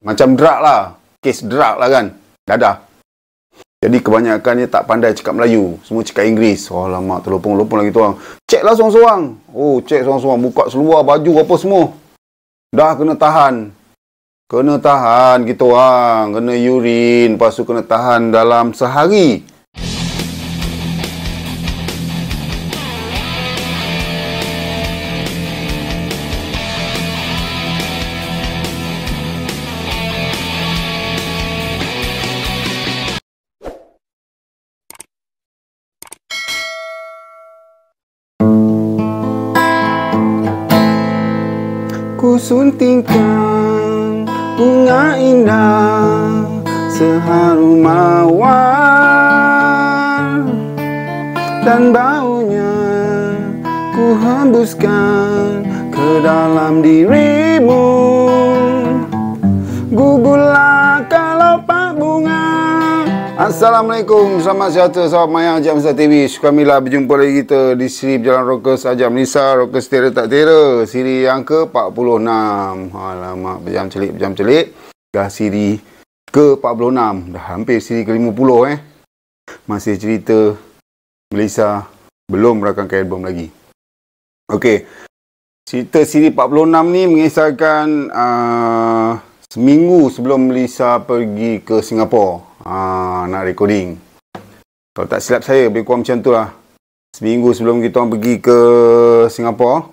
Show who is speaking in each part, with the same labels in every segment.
Speaker 1: Macam drug lah. Kes drug lah kan. Dadah. Jadi kebanyakannya tak pandai cakap Melayu. Semua cakap Inggeris. Oh lama terlopong-lopong lagi tu orang. Cek lah seorang-seorang. Oh cek seorang-seorang. Buka seluar baju apa semua. Dah kena tahan. Kena tahan kita orang. Kena urine. Lepas tu kena tahan dalam sehari. Ku suntingkan bunga indah seharum mawar, dan baunya ku hembuskan ke dalam dirimu. Gugurlah kalau pak bunga. Assalamualaikum, selamat sejahtera sahabat maya Ajam Ustaz TV. Syukurlah berjumpa lagi kita di siri Berjalan Rockers Ajam Nisa, Rockers Tera Tak Tera, siri yang ke-46. Alamak, berjam celik. Dah siri ke-46, dah hampir siri ke-50 Masih cerita Melissa, belum merakamkan album lagi. Okey, cerita siri 46 ni mengisahkan seminggu sebelum Melissa pergi ke Singapura. Nak recording. Kalau tak silap saya, lebih kurang macam tu lah. Seminggu sebelum kita orang pergi ke Singapura,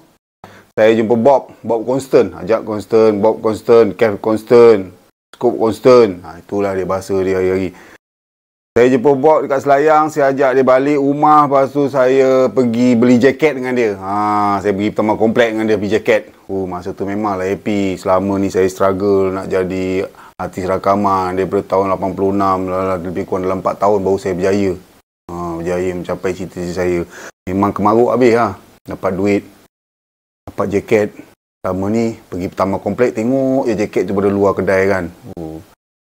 Speaker 1: saya jumpa Bob Constant. Ajak Constant, Bob Constant, Kev Constant, Scoop Constant. Itulah dia bahasa dia hari-hari. Saya jumpa Bob dekat Selayang, saya ajak dia balik rumah. Lepas tu saya pergi beli jaket dengan dia. Saya pergi pertama komplek dengan dia beli jaket. Masa tu memanglah happy. Selama ni saya struggle nak jadi artis rakaman daripada tahun 86, lebih kurang dalam 4 tahun baru saya berjaya. Berjaya mencapai cita-cita saya. Memang kemaruk habis lah. Dapat duit, dapat jaket. Selama ni pergi pertama komplek, tengok je jaket tu pada luar kedai kan.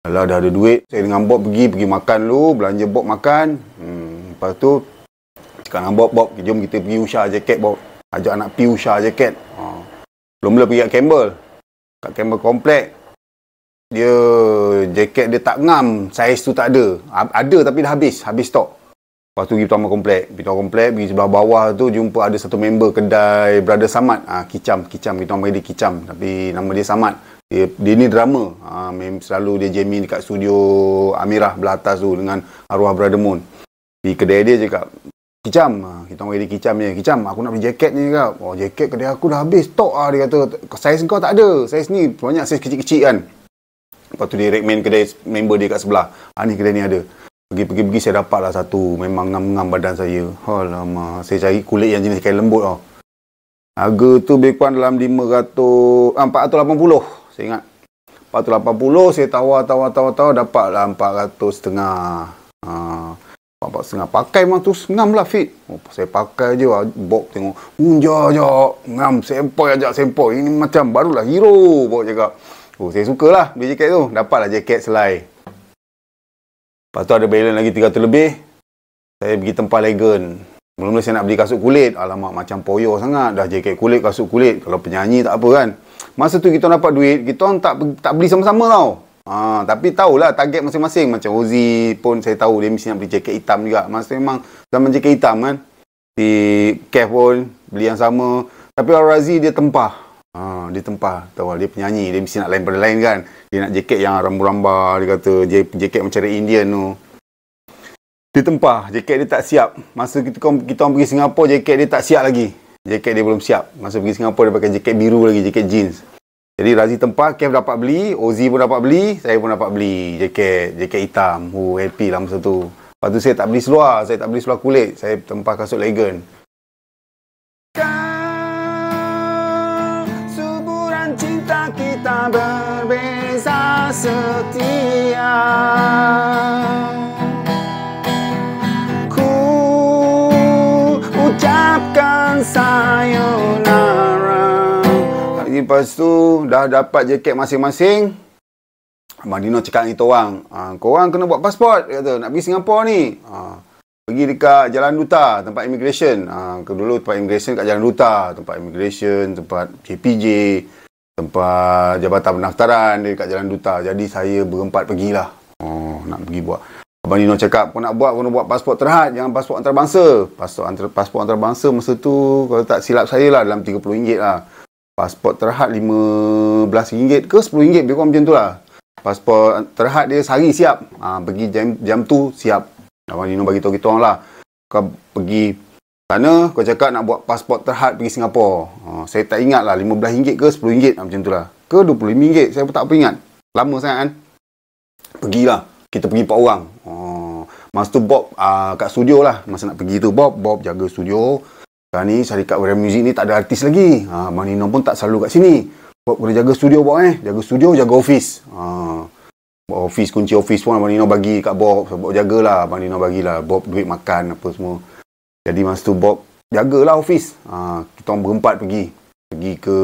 Speaker 1: Kalau dah ada duit, saya dengan Bob pergi makan dulu, belanja Bob makan. Lepas tu cakap dengan Bob, jom kita pergi usah jaket Bob. Ajak anak pergi usah jaket. Belum pergi kat Campbell. Kat Campbell komplek, dia jaket dia tak ngam, saiz tu tak ada. Ada tapi dah habis stok. Lepas tu pergi pertama komplek, pergi sebelah bawah tu jumpa ada satu member kedai Brother Samad. Kicam, kita orang panggil dia Kicam, tapi nama dia Samad. Dia ni drama. Selalu dia jamming dekat studio Amirah belah atas tu dengan arwah Brother Moon. Di kedai dia cakap, Kicam, kita orang panggil dia Kicam je. Kicam, aku nak beli jaket ni cakap. Jaket kedai aku dah habis stok dia kata. Saiz kau tak ada. Saiz ni banyak saiz kecil-kecil kan. Lepas tu dia recommend kedai member dia kat sebelah. Ni kedai ni ada. Pergi saya dapat lah satu. Memang ngam-ngam badan saya. Alamak. Saya cari kulit yang jenis kain lembut tau. Harga tu lebih kurang dalam 480. Saya ingat. 480 saya tawar. Dapat lah 400 setengah. 400 setengah. Pakai memang tu ngam lah fit. Saya pakai je. Bob tengok. Jom. Ngam. Sempoi. Ini macam barulah hero. Bob cakap. Saya sukalah beli jaket tu. Dapatlah jaket selai. Lepas tu ada balance lagi 300 lebih. Saya pergi tempah Legend. Mula-mula saya nak beli kasut kulit. Alamak, macam poyo sangat. Dah jaket kulit, kasut kulit. Kalau penyanyi tak apa kan. Masa tu kita dapat duit, kita orang tak beli sama-sama tau. Tapi tahulah target masing-masing. Macam Ozi pun saya tahu dia mesti nak beli jaket hitam juga. Masa memang zaman jaket hitam kan. Si Kev pun beli yang sama. Tapi Al-Razi dia tempah. Dia tempah. Tahu dia penyanyi, dia mesti nak lain pada lain kan. Dia nak jaket yang rambu-ramba, dia kata jaket macam Red Indian tu. Dia tempah, jaket dia tak siap. Masa kita orang pergi Singapura, jaket dia tak siap lagi. Jaket dia belum siap. Masa pergi Singapura dia pakai jaket biru lagi, jaket jeans. Jadi Razi tempah, Kev dapat beli, Ozi pun dapat beli, saya pun dapat beli jaket hitam. Happy lah masa tu. Lepas tu saya tak beli seluar kulit. Saya tempah kasut Legend. Cinta kita berbeza setia. Ku ucapkan sayonara. Lepas tu dah dapat jaket masing-masing. Abang Dino cakap dengan kita orang, korang kena buat pasport. Dia kata nak pergi Singapura ni. Pergi dekat Jalan Duta, tempat immigration. Dulu tempat immigration kat Jalan Duta, tempat immigration, tempat JPJ. tempat Jabatan Pendaftaran dekat Jalan Duta. Jadi saya berempat pergilah. Nak pergi buat. Abang Dino cakap, kau nak buat pasport terhad, jangan pasport antarabangsa. Pasport antarabangsa masa tu, kalau tak silap saya lah, dalam RM30 lah. Pasport terhad RM15 ke RM10, lebih kurang macam tu lah. Pasport terhad dia sehari siap. Pergi jam tu siap. Abang Dino bagi tahu kita orang lah. Kau pergi sana, kau cakap nak buat pasport terhad pergi Singapura. Saya tak ingat lah, RM15 ke RM10 macam tu lah. Ke RM25, saya pun tak apa ingat. Lama sangat kan. Pergilah. Kita pergi 4 orang. Masa tu Bob kat studio lah. Masa nak pergi tu Bob jaga studio. Sekarang ni syarikat Waria Music ni tak ada artis lagi. Abang Nino pun tak selalu kat sini. Bob kena jaga studio Bob jaga studio, jaga office. Office, kunci office pun Abang Nino bagi kat Bob. So, Bob jagalah. Abang Nino bagilah Bob duit makan apa semua. Jadi masa tu Bob jagalah office. Kita orang berempat pergi ke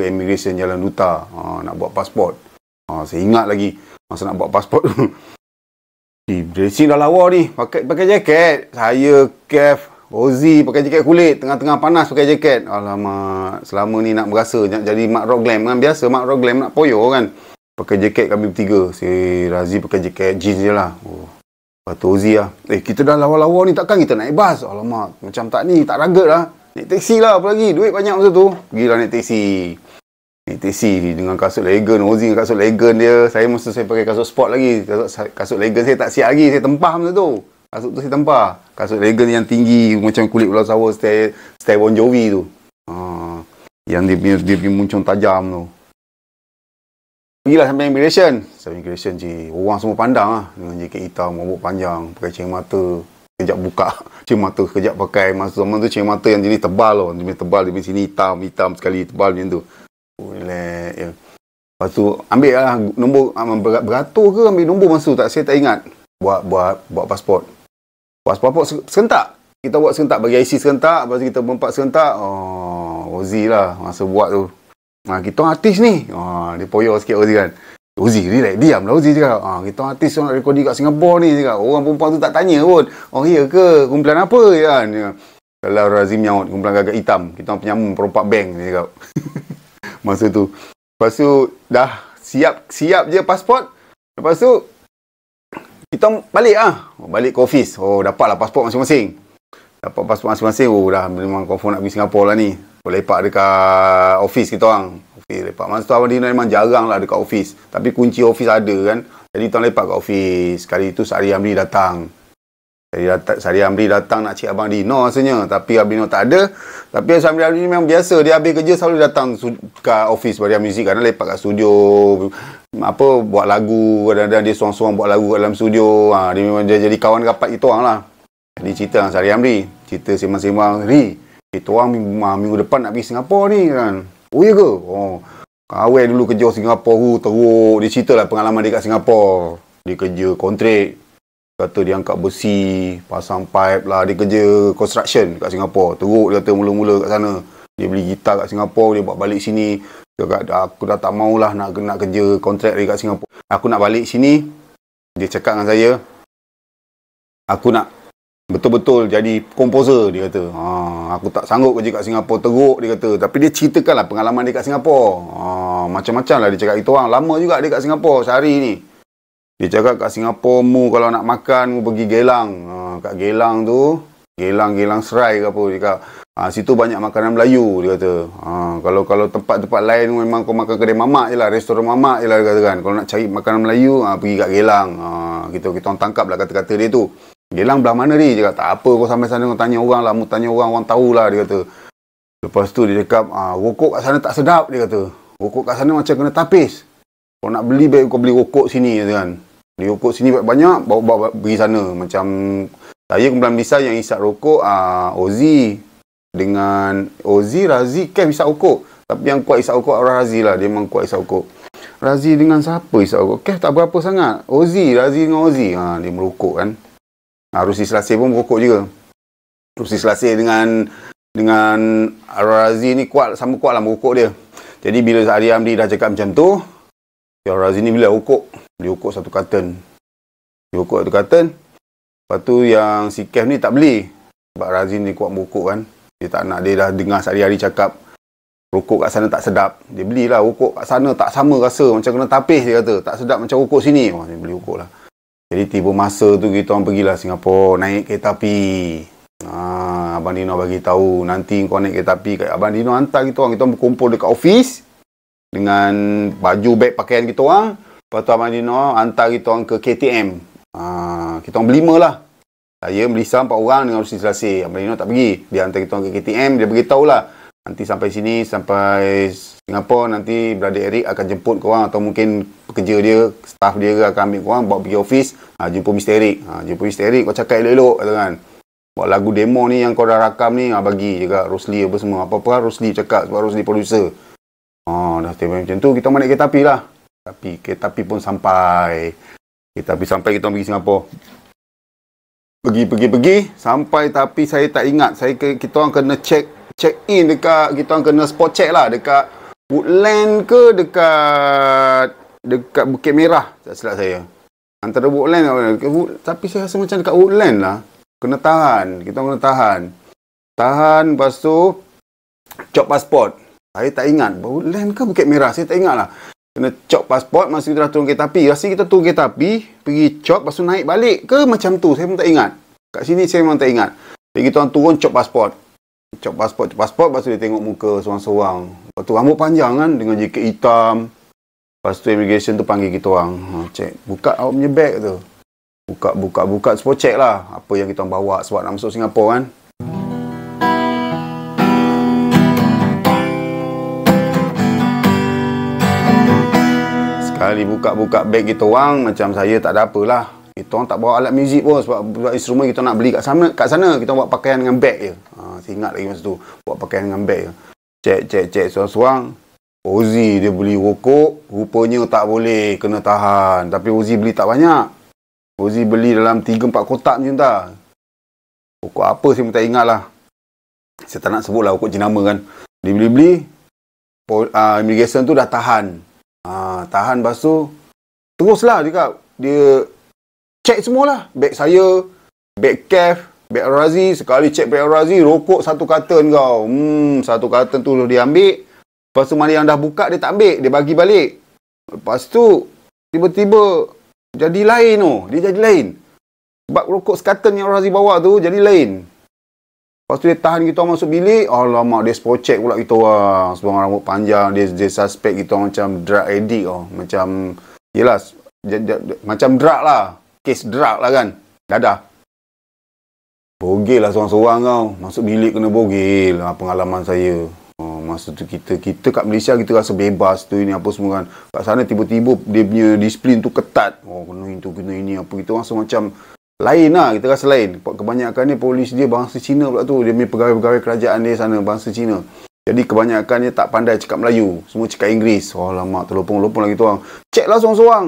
Speaker 1: immigration Jalan Duta. Nak buat pasport. Saya ingat lagi masa nak buat pasport tu. Dari sini dah lawa ni. Pakai jaket. Saya, Kev, Ozzy pakai jaket kulit. Tengah-tengah panas pakai jaket. Alamak. Selama ni nak berasa nak jadi Mark Rock Glam kan. Biasa Mark Rock Glam nak poyo kan. Pakai jaket kami bertiga. Si Razi pakai jaket jeans je lah. Lepas tu Ozzy lah. Kita dah lawa-lawa ni. Takkan kita naik bas? Alamak. Macam tak ni. Tak ragat lah. Naik taksi lah. Apa lagi? Duit banyak masa tu. Pergilah naik taksi. Naik taksi dengan kasut Legan. Ozzy dengan kasut Legan dia. Saya masa saya pakai kasut sport lagi. Kasut Legan saya tak siap lagi. Saya tempah masa tu. Kasut tu saya tempah. Kasut Legan yang tinggi. Macam kulit Pulau Sawa. Style Bon Jovi tu. Yang dia punya muncung tajam tu. Pergilah sampai immigration. Sampai immigration je. Orang semua pandang lah. Dengan jaket hitam. Rambut panjang. Pakai cermin mata. Kejap buka cermin mata. Kejap pakai. Masa zaman tu cermin mata yang jenis tebal tau. Jenis tebal. Di sini hitam sekali. Tebal macam tu. Relax ya. Lepas tu ambil lah nombor beratur ke ambil nombor masa tu tak, saya tak ingat. Buat pasport. Buat pasport serentak. Kita buat serentak, bagi IC serentak, lepas tu kita berempat serentak. Ozzy lah masa buat tu. Kita artis ni. Dia poyo sikit Ozzy kan. Ozzy relax, diam lah Ozzy cakap. Kita artis nak recording kat Singapura ni cakap. Orang perempuan tu tak tanya pun. Ya ke? Kumpulan apa kan? Kalau Razim nyaut, kumpulan gagak hitam. Kita penyamun perompak bank dia cakap. Masa tu. Lepas tu dah siap je pasport. Lepas tu kita balik lah. Balik ke office. Dapatlah pasport masing-masing. Dapat pasport masing-masing. Dah memang confirm nak pergi Singapura lah ni. Lepak dekat office kita orang. Office lepak. Masa tu Abang Dino memang jarang lah dekat office. Tapi kunci office ada kan. Jadi kita lepak kat office. Sekali tu Sari Amri datang. Sari Amri datang nak cek Abang Dino rasanya. Tapi Abang Dino tak ada. Tapi Sari Amri memang biasa. Dia habis kerja selalu datang ke office Waria Music. Kadang lepak kat studio. Buat lagu. Kadang-kadang dia seorang-seorang buat lagu kat dalam studio. Dia memang jadi kawan rapat kita orang lah. Jadi cerita dengan Sari Amri. Cerita sembang-sembang. Kita orang minggu depan nak pergi Singapura ni kan. Ya ke? Kawan dulu kerja Singapura. Teruk. Dia cerita lah pengalaman dia kat Singapura. Dia kerja kontrak. Kata dia angkat besi, pasang pipe lah. Dia kerja construction kat Singapura. Teruk dia kata mula-mula kat sana. Dia beli gitar kat Singapura, dia bawa balik sini. Dia kata, aku dah tak maulah nak kerja kontrak dia kat Singapura. Aku nak balik sini. Dia cakap dengan saya, aku nak betul-betul jadi komposer, dia kata. Aku tak sanggup kerja kat Singapura, teruk dia kata. Tapi dia ceritakan lah pengalaman dia kat Singapura. Macam-macam lah dia cakap itu orang. Lama juga dia kat Singapura sehari ni. Dia cakap kat Singapura kalau nak makan pergi Geylang. Kat Geylang tu, Geylang Serai ke apa dia cakap. Situ banyak makanan Melayu dia kata. Kalau tempat-tempat lain memang kau makan kedai mamak je lah, restoran mamak je lah dia kata kan. Kalau nak cari makanan Melayu pergi kat Geylang. Kita orang tangkap lah kata-kata dia tu. Geylang belah mana dia? Dia cakap tak apa kau sampai sana kau tanya orang lah, mu tanya orang tahulah dia kata. Lepas tu dia cakap rokok kat sana tak sedap dia kata. Rokok kat sana macam kena tapis. Kau nak beli baik kau beli rokok sini kan. Beli rokok sini banyak bawa pergi sana. Macam saya kumpulan Malaysia yang isap rokok Ozzy dengan Ozzy, Razi, Kev isap rokok. Tapi yang kuat isap rokok Razi lah. Dia memang kuat isap rokok. Razi dengan siapa isap rokok? Kev tak berapa sangat. Ozzy, Razi dengan Ozzy. Dia merokok kan. Rusi Selasih pun merokok juga. Rusi Selasih dengan Razi ni sama kuat lah merokok dia. Jadi bila Sari Amri dah cakap macam tu, Razi ni bila rokok. Dia rokok satu karton. Lepas tu yang si Kev ni tak beli. Sebab Razi ni kuat merokok kan. Dia tak nak, dia dah dengar sehari-hari cakap rokok kat sana tak sedap. Dia belilah rokok kat sana tak sama rasa, macam kena tapis dia kata. Tak sedap macam rokok sini. Dia beli rokok lah. Jadi tiba masa tu kita orang pergilah Singapura, naik kereta api. Abang Dino bagi tahu nanti kau naik kereta api, Abang Dino hantar kita orang berkumpul dekat office dengan baju beg pakaian kita orang. Lepas tu Abang Dino hantar kita orang ke KTM. Kita orang berlima lah. Saya, Melissa, 4 orang dengan Rusli Selasih. Abang Dino tak pergi. Dia hantar kita orang ke KTM. Dia beritahu lah, nanti sampai sini, sampai Singapura, nanti Brother Eric akan jemput korang, atau mungkin pekerja dia, staff dia akan ambil korang, bawa pergi office, jumpa Mr. Eric. Jumpa Mr. Eric, kau cakap elok-elok, kata kan. Buat lagu demo ni yang kau dah rakam ni, bagi juga Rusli apa semua. Apa-apa Rusli cakap, sebab Rusli producer. Dah tiba macam tu, kita naik kereta api lah. Tapi kereta api pun sampai. Kereta api sampai, kita pergi Singapura. Pergi, sampai tapi saya tak ingat. Kita orang kena check in dekat, kita orang kena spot check lah dekat Woodland ke dekat Bukit Merah, tak silap saya. Antara Woodland tapi saya rasa macam dekat Woodland lah. Kena tahan, kita orang kena tahan, lepas tu cop pasport. Saya tak ingat Woodland ke Bukit Merah, saya tak ingat lah. Kena cop pasport masa kita dah turun kereta api. Rasa kita turun kereta api, pergi cop, lepas tu naik balik ke macam tu, saya pun tak ingat. Kat sini saya memang tak ingat. Jadi kita orang turun cop pasport. Cop pasport, lepas tu dia tengok muka seorang-seorang. Lepas tu rambut panjang kan, dengan jaket hitam. Lepas tu immigration tu panggil kita orang. Cek, buka awak punya bag tu. Buka, spot check lah. Apa yang kita orang bawa sebab nak masuk Singapura kan. Sekali buka bag kita orang, macam saya tak ada apalah. Kita orang tak bawa alat muzik pun sebab instrumen kita nak beli kat sana. Kita buat pakaian dengan bag je. Saya ingat lagi masa tu, buat pakaian dengan bag je. Cek seorang-seorang. Ozi dia beli rokok, rupanya tak boleh, kena tahan. Tapi Ozi beli tak banyak. Ozi beli dalam 3-4 kotak macam tu. Rokok apa saya pun tak ingat lah. Saya tak nak sebut lah rokok jenama kan. Dia beli-beli, immigration tu dah tahan. Tahan, lepas tu teruslah dia check semualah. Beg saya, beg Kev, beg Razi. Sekali check beg Razi, rokok 1 karton kau. 1 karton tu dia ambil. Lepas tu mana yang dah buka dia tak ambil, dia bagi balik. Lepas tu tiba-tiba jadi lain tu. Dia jadi lain. Sebab rokok sekarton yang Razi bawa tu jadi lain. Lepas tu dia tahan kita masuk bilik. Alamak, dia spot check pula kita orang. Sebab rambut panjang, dia suspect kita macam drug addict oh. Macam, yelah, macam drug lah. Kes drug lah kan. Dadah. Bogel lah seorang-seorang kau. Masuk bilik kena bogel. Pengalaman saya. Masa tu kita kat Malaysia kita rasa bebas tu ini apa semua kan. Kat sana tiba-tiba dia punya disiplin tu ketat. Kena itu, kena ini apa. Kita rasa macam lain lah. Kita rasa lain. Kebanyakan ni polis dia bangsa Cina pula tu. Dia punya pegawai-pegawai kerajaan dia sana bangsa Cina. Jadi kebanyakan dia tak pandai cakap Melayu. Semua cakap Inggeris. Alamak, terlopong-lopong lagi tu orang. Cek lah seorang-seorang.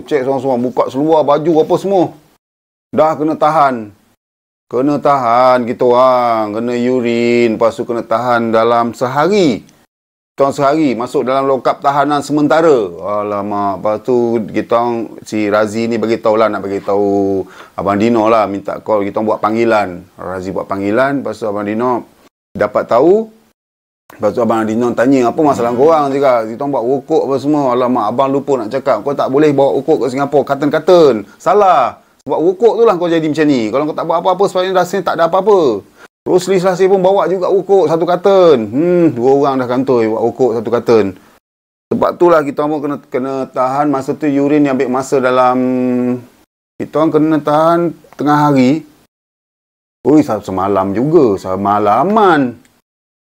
Speaker 1: Cek seorang-seorang. Buka seluar baju apa semua. Dah kena tahan. Kena tahan kita orang. Kena urin. Lepas tu kena tahan dalam sehari. Kita orang sehari masuk dalam lokap tahanan sementara. Alamak. Lepas tu kita orang, si Razi ni bagi tahu lah, nak bagi tahu Abang Dino lah, minta call. Kita orang buat panggilan. Razi buat panggilan. Lepas tu Abang Dino dapat tahu. Lepas tu Abang Dino tanya, apa masalah korang juga? Kita orang buat rokok apa semua. Alamak, abang lupa nak cakap. Kau tak boleh bawa rokok ke Singapura. Karton-karton. Salah. Sebab rokok tu lah kau jadi macam ni. Kalau kau tak buat apa-apa, sebabnya rasanya tak ada apa-apa. Terus Selasih pun bawa juga rokok 1 karton. 2 orang dah kantoi bawa rokok 1 karton. Sebab tu lah kita orang kena tahan masa tu urin yang ambil masa dalam... Kita orang kena tahan tengah hari. Semalam juga. Semalaman.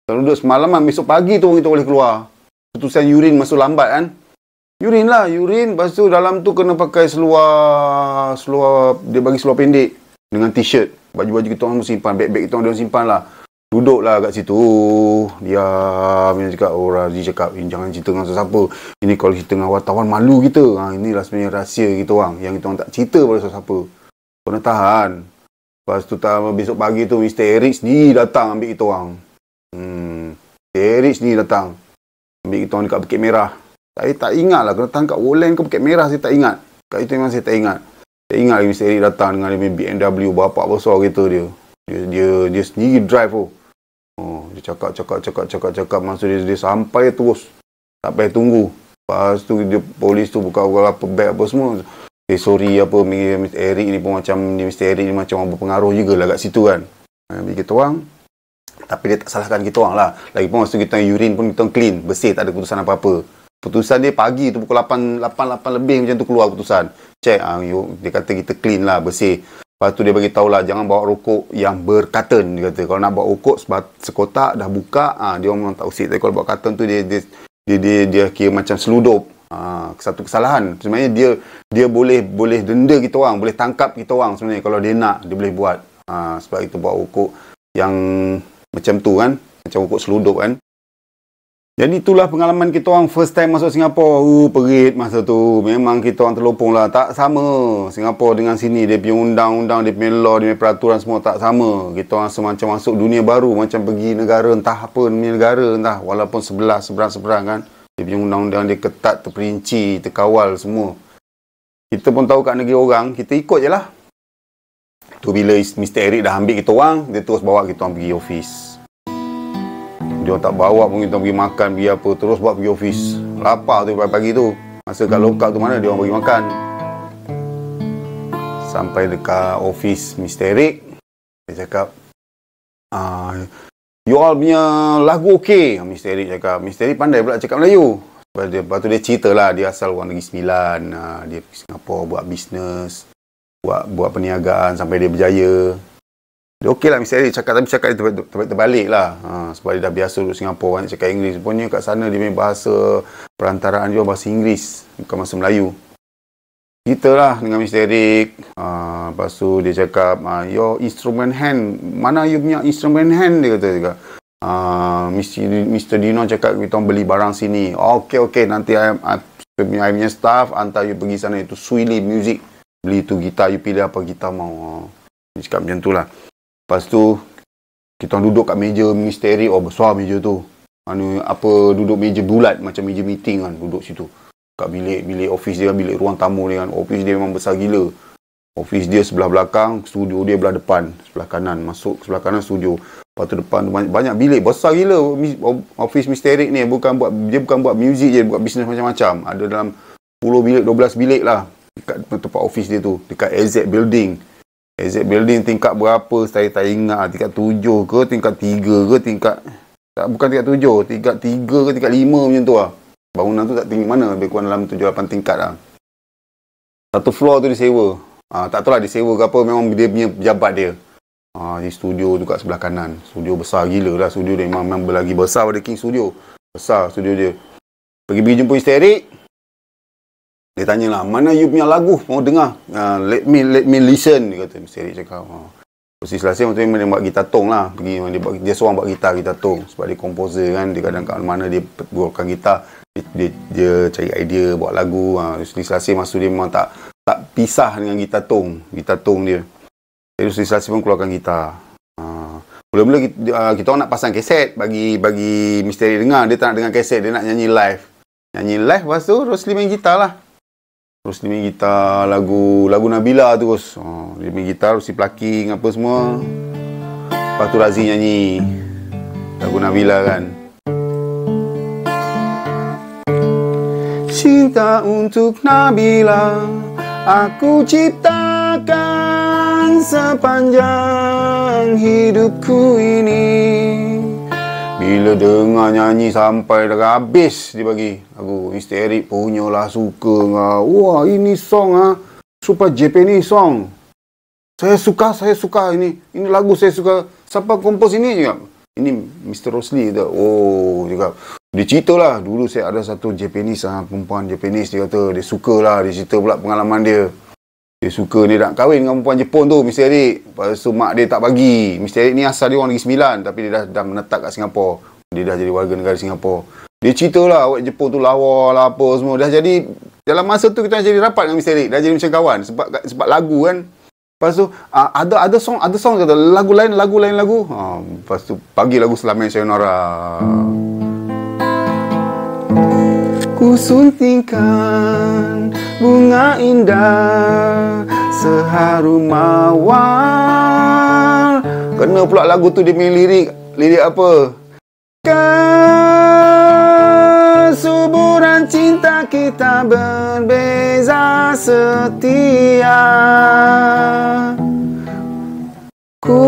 Speaker 1: Kalau duduk semalaman, besok pagi tu kita boleh keluar. Keputusan urin masuk lambat kan. Urin lah, urin. Lepas tu dalam tu kena pakai seluar, dia bagi seluar pendek dengan t-shirt. Baju-baju kita orang simpan, beg-beg kita orang simpan lah. Duduklah kat situ. Diam. Dia cakap, Razi cakap, jangan cerita dengan sesiapa. Ini kalau cerita dengan wartawan, malu kita. Inilah sebenarnya rahsia kita orang. Yang kita orang tak cerita pada sesiapa. Kena tahan. Lepas tu besok pagi tu, Mr. Eric sendiri datang ambil kita orang. Eric sendiri datang ambil kita orang dekat Bukit Merah. Saya tak ingat lah kena tahan kat Woodland ke Bukit Merah, saya tak ingat. Kat itu memang saya tak ingat. Saya ingat lagi Mr. Eric datang dengan BMW bapak besar kereta dia. Dia sendiri drive tu. Dia cakap masa dia sampai terus. Tak payah tunggu. Lepas tu dia polis tu buka apa beg apa semua. Sorry apa Mr. Eric ni pun macam Mr. Eric ni macam berpengaruh jugalah kat situ kan. Bagi kita orang. Tapi dia tak salahkan kita orang lah. Lagipun masa kita urine pun kita clean, bersih, tak ada keputusan apa-apa. Keputusan dia pagi tu pukul 8 lebih macam tu keluar keputusan. Check dia kata kita clean lah, bersih. Lepas tu dia bagi tahulah jangan bawa rokok yang berkarton. Dia kata kalau nak bawa rokok sekotak dah buka, dia orang memang tak usik. Tapi kalau bawa karton tu dia kira macam seludup. Satu kesalahan. Sebenarnya dia boleh denda kita orang, boleh tangkap kita orang sebenarnya kalau dia nak, dia boleh buat. Sebab itu bawa rokok yang macam tu kan, macam rokok seludup kan. Jadi itulah pengalaman kita orang first time masuk Singapura. Perit masa tu. Memang kita orang terlopong lah. Tak sama Singapura dengan sini. Dia punya undang-undang, dia punya law, dia punya peraturan semua tak sama. Kita orang semacam masuk dunia baru. Macam pergi negara entah apa negara entah. Walaupun seberang-seberang kan. Dia punya undang-undang dia ketat, terperinci, terkawal semua. Kita pun tahu kat negeri orang, kita ikut je lah. Tu bila Mr. Eric dah ambil kita orang, dia terus bawa kita orang pergi office. Dia tak bawa pun kita pergi makan, pergi apa, terus bawa pergi office. Lapar tu pagi-pagi tu. Masa kat lokal tu mana dia orang pergi makan. Sampai dekat office Mr. Eric, dia cakap, you all punya lagu okey. Mr. Eric cakap. Mr. Eric pandai pula cakap Melayu. Lepas tu dia cerita lah, dia asal orang Negeri Sembilan. Dia pergi Singapura buat bisnes, buat perniagaan sampai dia berjaya. Dia okey lah Mr. Eric cakap, tapi cakap dia terbalik lah. Sebab dia dah biasa duduk Singapura, banyak cakap Inggeris. Punya kat sana dia punya bahasa perantaraan dia bahasa Inggeris, bukan bahasa Melayu. Kita lah dengan Mr. Eric. Lepas tu dia cakap, your instrument hand, mana you punya instrument hand? Dia kata juga. Mr. Dino cakap kita beli barang sini. Okey, nanti I punya staff hantar you pergi sana. Itu Suili Music. Beli tu gitar, you pilih apa gitar mau. Dia cakap macam tu lah. Lepas tu kita duduk kat meja Mr. Eric. Besar meja tu. Duduk meja bulat macam meja meeting kan. Duduk situ. Kat bilik office dia, bilik ruang tamu dia kan. Office dia memang besar gila. Office dia sebelah belakang, studio dia belah depan. Sebelah kanan, masuk sebelah kanan studio. Lepas tu depan banyak bilik, besar gila office Mr. Eric ni. Dia bukan buat music je, buat bisnes macam-macam. Ada dalam 10 bilik, 12 bilik lah dekat tempat office dia tu, dekat AZ Building. AZ Building tingkat berapa saya tak ingat, tingkat 7 ke tingkat 3 ke bukan tingkat 7, tingkat 3 ke tingkat 5 macam tu lah. Bangunan tu tak tinggi mana, lebih kurang dalam 7-8 tingkat lah. Satu floor tu disewa. Tak tahu lah disewa ke apa, memang dia punya pejabat dia. Di studio tu kat sebelah kanan. Studio besar gila lah. Studio dia memang lagi besar pada King Studio. Besar studio dia. Pergi jumpa Mr. Eric. Dia tanya lah, mana you punya lagu mau dengar? Let me listen. Dia kata, Mr. Eric cakap. Terus Selasa waktu dia buat gitar tong lah. Dia seorang buat gitar tong. Sebab dia komposer kan. Dia kadang kat mana dia buatkan gitar. Dia cari idea buat lagu. Selasa masa dia memang tak pisah dengan gitar tong dia. Jadi Selasa pun keluarkan gitar. Mula-mula kita orang nak pasang kaset bagi Mr. Eric dengar. Dia tak nak dengar kaset, dia nak nyanyi live. Lepas tu Rosli main gitar lah. Rosli main gitar lagu Nabila terus. Dia main gitar, Rosli plucking apa semua. Lepas tu Razi nyanyi lagu Nabila kan. Cinta untuk Nabila aku ciptakan sepanjang hidupku ini. Bila dengar nyanyi sampai dah habis dia bagi lagu Mr. Eric punyalah suka. Wah, ini song super Japanese song. Saya suka ini lagu saya suka. Siapa kompos ini juga? Ini Mr. Rosli tu. Juga. Dia cerita lah, dulu saya ada satu Japanese perempuan Japanese, dia kata dia suka lah, dia cerita pula pengalaman dia. Dia suka, dia nak kahwin dengan perempuan Jepun tu, Mr. Eric. Lepas tu mak dia tak bagi. Mr. Eric ni asal dia orang Negeri Sembilan, tapi dia dah menetap kat Singapura. Dia dah jadi warga negara Singapura. Dia cerita lah, awak Jepun tu lawa lah apa semua. Dah jadi, dalam masa tu kita jadi rapat dengan Mr. Eric. Dah jadi macam kawan, sebab lagu kan. Lepas tu, ada song kata, lagu lain. Lepas tu, pagi lagu Selamat Sayonara. Ku suntingkan bunga indah seharum mawar. Kena pula lagu tu dia punya lirik lirik apa? Kesuburan cinta kita berbeza setia. Ku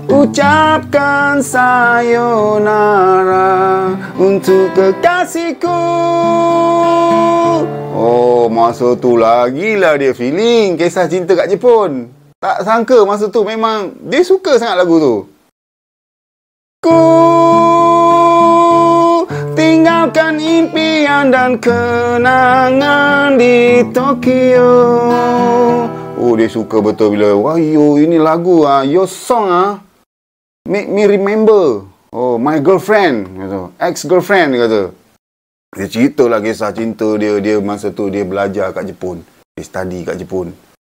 Speaker 1: ucapkan sayonara untuk kekasihku. Oh, masa tu lah gila dia feeling kisah cinta kat Jepun. Tak sangka masa tu memang dia suka sangat lagu tu. Ku tinggalkan impian dan kenangan di Tokyo. Oh, dia suka betul bila, wah yo, ini lagu your song make me remember. Oh, my girlfriend, kata. Ex-girlfriend, kata. Dia ceritalah kisah cinta dia masa tu dia belajar kat Jepun. Dia study kat Jepun.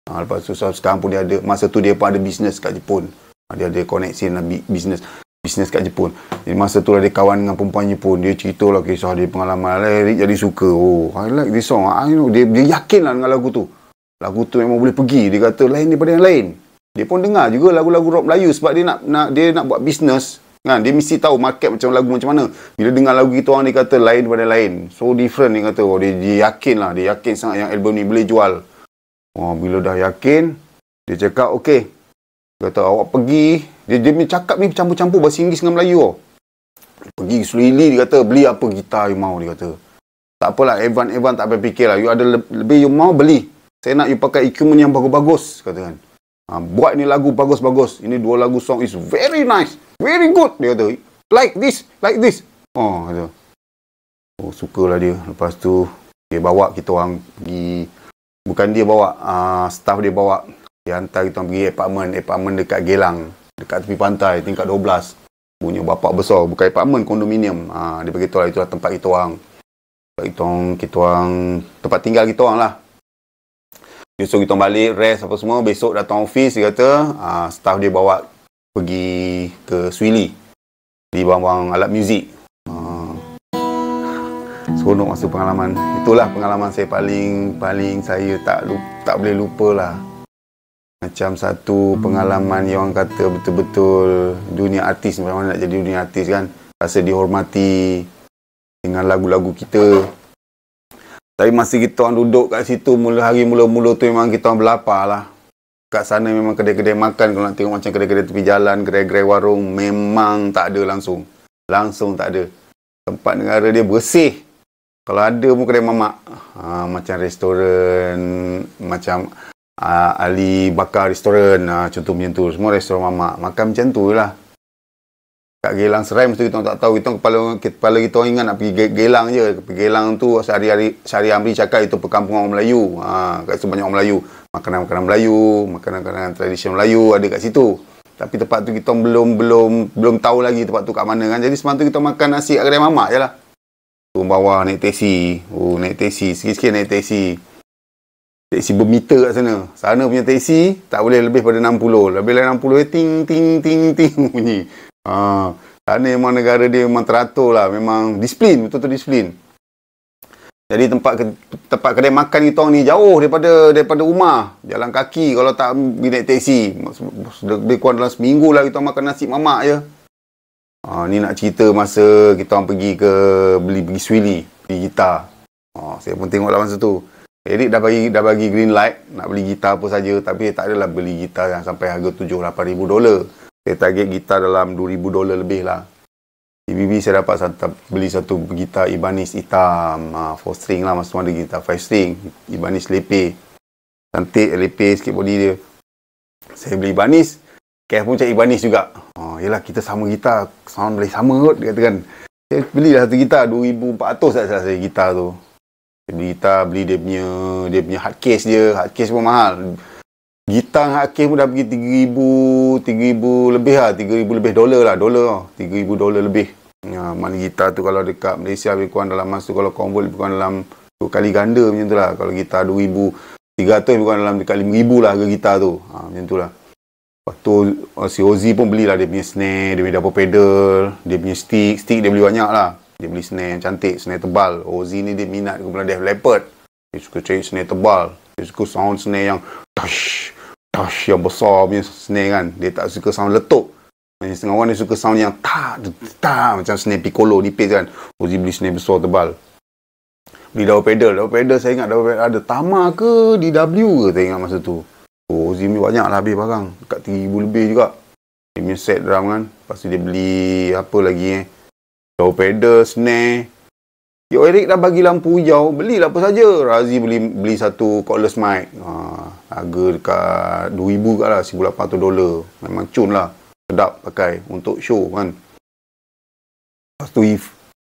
Speaker 1: Lepas tu sekarang pun dia ada, masa tu dia pun ada bisnes kat Jepun. Dia ada koneksi dengan bisnes kat Jepun. Jadi masa tu lah dia kawan dengan perempuan Jepun. Dia ceritalah kisah dia, pengalaman. Eric jadi suka. Oh, I like this song. I know. Dia yakin lah dengan lagu tu. Lagu tu memang boleh pergi. Dia kata lain daripada yang lain. Dia pun dengar juga lagu-lagu rock Melayu sebab dia nak buat bisnes. Kan? Dia mesti tahu market macam lagu macam mana. Bila dengar lagu kita orang, dia kata lain daripada lain. So different, dia kata. Oh, dia yakin lah. Dia yakin sangat yang album ni boleh jual. Oh, bila dah yakin, dia cakap okey. Dia kata awak pergi. Dia cakap ni campur-campur bahasa Inggeris dengan Melayu. Oh. Pergi Suili, dia kata beli apa gitar you mau, dia kata. Tak apalah, Evan tak payah fikir lah. You ada lebih you mau, beli. Saya nak you pakai equipment yang bagus-bagus, kata kan. Buat ni lagu bagus-bagus. Ini dua lagu song is very nice. Very good, dia kata. Like this. Oh, kata. Oh, sukalah dia. Lepas tu, dia bawa kita orang pergi. Bukan dia bawa, staff dia bawa. Dia hantar kita orang pergi apartment dekat Gelang. Dekat tepi pantai, tingkat 12. Punya bapak besar. Bukan apartment, kondominium. Dia beritahu lah, itulah tempat kita orang. Kita orang tempat tinggal kita orang lah. Dia suruh kita balik, rest apa semua. Besok datang office, dia kata, staff dia bawa pergi ke Suili. Di bawang alat muzik. Seronok masa pengalaman. Itulah pengalaman saya paling saya tak boleh lupa lah. Macam satu pengalaman yang orang kata betul-betul dunia artis. Macam mana nak jadi dunia artis kan. Rasa dihormati dengan lagu-lagu kita. Tapi masa kita orang duduk kat situ, mula-mula tu memang kita orang berlapar lah. Kat sana memang kedai-kedai makan. Kalau nak tengok macam kedai-kedai tepi jalan, kedai-kedai warung, memang tak ada langsung. Langsung tak ada. Tempat negara dia bersih. Kalau ada pun kedai mamak. Macam restoran, macam Ali Bakar restoran, contoh macam tu. Semua restoran mamak. Makan macam tu lah. Kat Gelang Serai mesti kita tak tahu. Kepala kita orang ingat nak pergi Gelang je. Pergi Gelang tu sehari-hari Amri cakap itu perkampungan orang Melayu. Kat situ banyak orang Melayu. Makanan-makanan Melayu, makanan-makanan tradisional Melayu ada kat situ. Tapi tempat tu kita belum tahu lagi tempat tu kat mana kan. Jadi semalam tu kita makan nasi kat kedai mamak je lah. Turun bawah naik teksi. Naik teksi. Sikit-sikit naik teksi. Teksi bermeter kat sana. Sana punya teksi tak boleh lebih pada 60. Lebih dari 60 ting ting ting ting bunyi. Sana memang negara dia memang teratur lah. Memang disiplin, betul-betul disiplin. Jadi tempat kedai makan kita ni jauh daripada rumah. Jalan kaki kalau tak pergi naik teksi. Lebih kurang dalam seminggu lah kita makan nasi mamak je. Ni nak cerita masa kita orang pergi beli Suili, beli gitar. Saya pun tengok lah masa tu. Eric dah bagi green light nak beli gitar apa saja, tapi tak adalah beli gitar yang sampai harga $7,000-8,000. Saya target gitar dalam $2,000 lebih lah. TBB saya dapat beli satu gitar Ibanez hitam, 4 string lah, masa tu ada gitar 5 string, Ibanez lepe. Cantik lepe sikit body dia. Saya beli Ibanez, cash pun cari Ibanez juga. Yelah kita sama gitar, sound boleh sama kot, dia kata kan. Saya belilah satu gitar, $2,400 tak salah saya gitar tu. Saya beli gitar, beli dia punya hard case dia. Hard case pun mahal. Gitar hard case pun dah pergi $3,000 lebih lah. $3,000 lebih lah. $3,000 lebih. Mana gitar tu kalau dekat Malaysia lebih kurang dalam masa tu, kalau convert lebih kurang dalam 2 kali ganda macam tu lah. Kalau gitar $2,300 lebih kurang dalam dekat $5,000 lah harga gitar tu. Macam tu lah. Lepas tu si Ozzy pun belilah dia punya snare, dia punya double pedal, dia punya stick dia beli banyak lah. Dia beli snare yang cantik, snare tebal. Ozzy ni dia minat kepada Def Leppard. Dia suka cari snare tebal. Dia suka sound snare yang touch yang besar punya snare kan. Dia tak suka sound letup. Setengah orang dia suka sound yang macam snare piccolo nipis kan. Uzi beli snare besar tebal. Beli double pedal saya ingat double pedal ada Tama ke DW ke saya ingat masa tu. Uzi ni banyak lah habis barang. Dekat 3,000 lebih juga. Dia punya set drum kan. Lepas tu dia beli apa lagi double pedal, snare. Yo Eric dah bagi lampu hijau, belilah apa saja. Razi beli satu cordless mic. Harga dekat 2,000 kat lah, $1,800. Memang cun lah. Sedap pakai untuk show kan. Lepas tu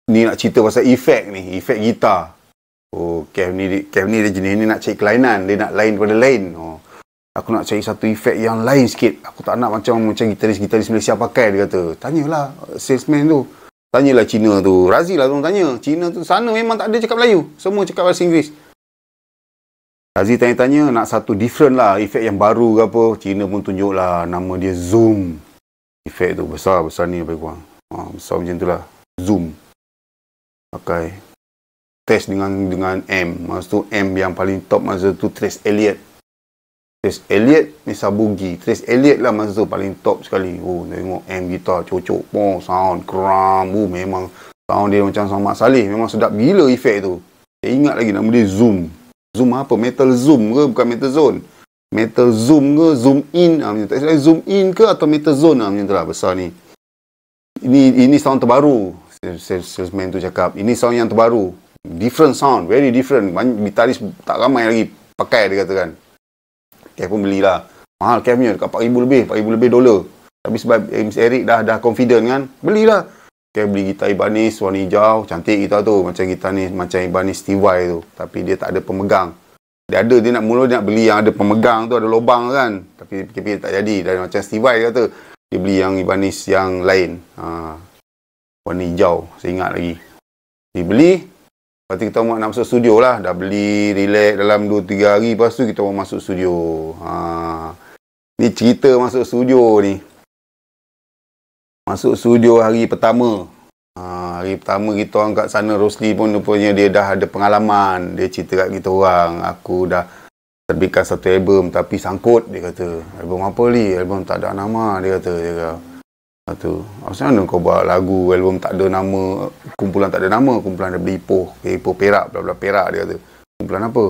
Speaker 1: ni nak cerita pasal efek ni, efek gitar. Kev ni dia jenis ni nak cari kelainan, dia nak lain daripada lain. Aku nak cari satu efek yang lain sikit. Aku tak nak macam gitaris Malaysia pakai, dia kata. Tanyalah salesman tu. Tanyalah Cina tu. Razi lah tu tanya. Cina tu sana memang tak ada cakap Melayu. Semua cakap bahasa Inggeris. Razi tanya-tanya nak satu different lah, efek yang baru ke apa. Cina pun tunjuk lah nama dia Zoom. Efek tu besar ni lebih kurang. Besar macam tu lah. Zoom. Pakai. Test dengan M. Masa tu M yang paling top masa tu Trace Elliot. Trace Elliot ni Sabugi. Trace Elliot lah masa tu paling top sekali. Tengok M gitar cocok. Sound kram. Memang sound dia macam sound Mak Saleh. Memang sedap gila efek tu. Saya ingat lagi nama dia Zoom. Zoom apa? Metal Zoom ke? Bukan Metal Zone. Metal Zoom ke? Zoom In. Tak silap Zoom In ke atau Metal Zone macam tu lah. Besar ni. Ini sound terbaru. Salesman tu cakap. Ini sound yang terbaru. Different sound. Very different. Gitaris tak ramai lagi pakai, dia katakan. Kev pun belilah. Mahal Kev punya. Dekat $4,000 lebih $4,000. Tapi sebab Eric dah confident kan. Belilah. Kev beli gitar Ibanez warna hijau. Cantik gitar tu. Macam gitar ni. Macam Ibanez Steve Vai tu. Tapi dia tak ada pemegang. Dia nak beli yang ada pemegang tu. Ada lubang kan. Tapi fikir tak jadi. Dan macam Steve Vai kata. Dia beli yang Ibanez yang lain. Warna hijau. Saya ingat lagi. Dia beli. Lepas tu kita nak masuk studio lah. Dah beli, relax dalam 2-3 hari. Lepas tu kita masuk studio. Ni cerita masuk studio ni. Masuk studio hari pertama. Hari pertama kita orang kat sana, Rosli pun rupanya dia dah ada pengalaman. Dia cerita kat kita orang. Aku dah terbitkan satu album tapi sangkut, dia kata. Album apa ni? Album tak ada nama, dia kata. Macam mana kau buat lagu album tak ada nama, kumpulan tak ada nama, kumpulan ada beli Ipoh Perak, bla Perak, dia kata. Kumpulan apa?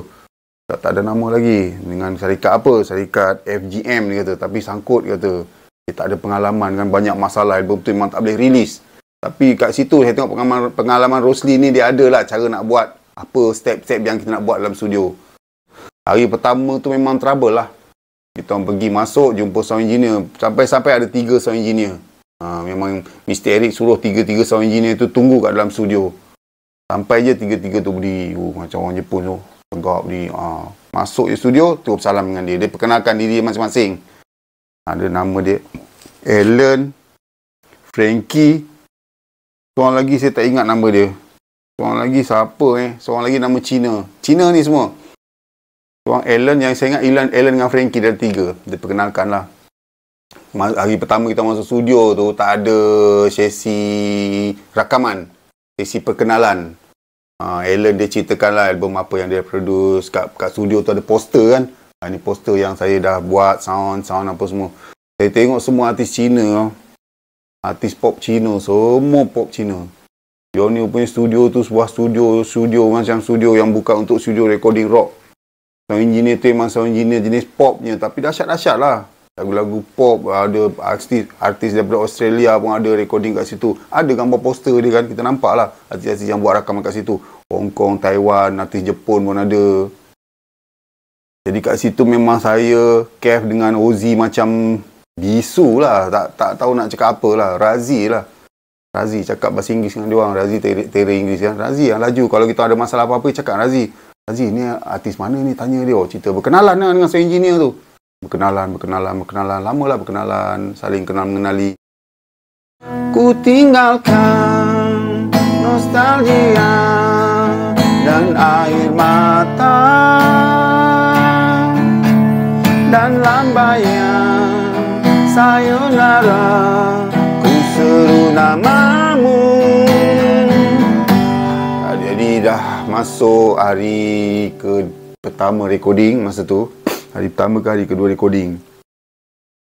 Speaker 1: Tak ada nama lagi. Dengan syarikat apa? Syarikat FGM, dia kata. Tapi sangkut, dia kata. Dia tak ada pengalaman kan, banyak masalah, album tu memang tak boleh release. Tapi kat situ saya tengok pengalaman Rosli ni, dia ada lah cara nak buat apa step-step yang kita nak buat dalam studio. Hari pertama tu memang trouble lah. Kita orang pergi masuk jumpa sound engineer, sampai ada 3 sound engineer. Memang Mr. Eric suruh 3 sound engineer tu tunggu kat dalam studio. Sampai je 3 tu berdiri. Macam orang Jepun tu. Tegak berdiri. Masuk je studio, terus salam dengan dia. Dia perkenalkan diri masing-masing. Ada nama dia Alan, Frankie. Seorang lagi saya tak ingat nama dia. Seorang lagi siapa Seorang lagi nama Cina. Cina ni semua. Seorang Alan, yang saya ingat Alan dengan Frankie, dari 3. Dia perkenalkan lah. Hari pertama kita masuk studio tu tak ada sesi rakaman, sesi perkenalan. Alan dia ceritakan lah album apa yang dia produce. Kat studio tu ada poster kan. Ni poster yang saya dah buat, sound apa semua. Saya tengok semua artis Cina, artis pop Cina, semua pop Cina. Dia ni punya studio tu sebuah studio macam studio yang bukan untuk studio recording rock. Sound engineer tu memang sound engineer jenis popnya, tapi dahsyat-dahsyat lah. Lagu-lagu pop, ada artis daripada Australia pun ada recording kat situ. Ada gambar poster dia kan, kita nampak lah artis-artis yang buat rakaman kat situ. Hong Kong, Taiwan, artis Jepun pun ada. Jadi kat situ memang saya, Kev dengan Ozzy macam bisu lah. Tak tahu nak cakap apa lah. Razi cakap bahasa Inggeris dengan dia orang. Razi tera Inggeris kan. Razi yang laju. Kalau kita ada masalah apa-apa, cakap Razi. Razi ni artis mana ni? Tanya dia. Cerita berkenalan lah dengan sound engineer tu. Berkenalan. Lamalah berkenalan. Saling kenal mengenali. Ku tinggalkan nostalgia dan air mata dan lambaian sayonara, ku seru namamu. Jadi dah masuk hari pertama recording masa tu. Hari pertama ke hari kedua recording.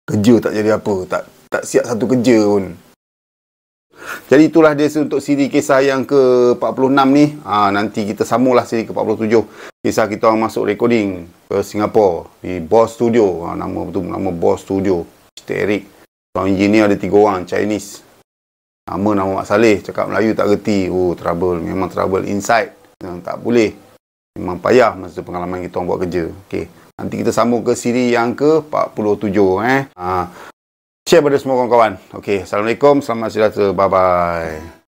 Speaker 1: Kerja tak jadi apa. tak siap satu kerja pun. Jadi itulah dia untuk siri kisah yang ke-46 ni. Nanti kita sambunglah siri ke-47. Kisah kita orang masuk recording ke Singapura di Boss Studio. Nama betul, nama Boss Studio. Mr. Eric. Orang engineer ada 3 orang, Chinese. Nama Mak Saleh, cakap Melayu tak reti. Oh, trouble. Memang trouble inside. Tak boleh. Memang payah masa pengalaman kita orang buat kerja. Okey. Nanti kita sambung ke siri yang ke-47. Share pada semua kawan-kawan. Okey. Assalamualaikum. Selamat sejahtera. Bye-bye.